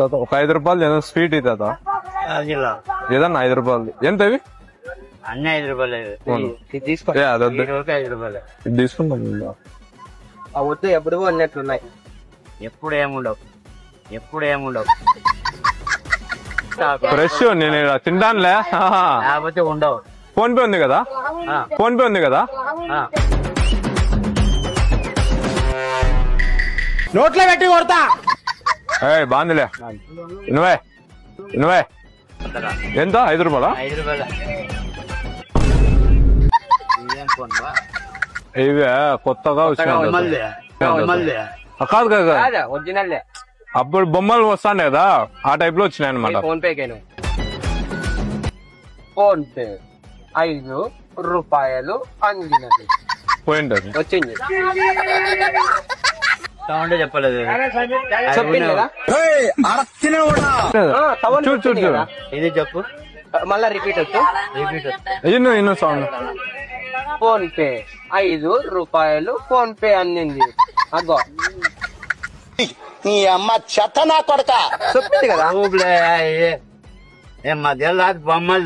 ఒక 5 రూపాయలు ఏదైనా స్వీట్ అవుతుందా ఏదన్నా 5 రూపాయలు ఎంత ఇవి అన్ని 5 రూపాయలు ఇది తీసుకుంటాం వద్దు ఎప్పుడు అన్నట్లున్నాయి ఎప్పుడు ఏముండవు ఫ్రెష్ నేను తింటానులే లేకపోతే ఉండవు ఫోన్ పే ఉంది కదా నోట్లో పెట్టి కొడతా బాగుందిలే నువ్వే ఎంత 5 రూపాయలా 5 రూపాయలు ఇవే కొత్తగా వచ్చినాయి కాదు ఒరిజినల్ అప్పుడు బొమ్మలు వస్తాను కదా ఆ టైప్ లో వచ్చినాయి అనమాట ఫోన్ పే ఫోన్ పే 5 రూపాయలు అందినది పోయింటది వచ్చింది చెప్పలేదు చెప్పింది కదా చూడు ఇది చెప్పు మళ్ళా రిపీట్ ఇನ್ನು సౌండ్ ఫోన్ పే 5 రూపాయలు ఫోన్ పే అందింది అగ్గో నీ అమ్మ చెత్త నా కొడక చెప్పింది కదా మధ్యలో బొమ్మలు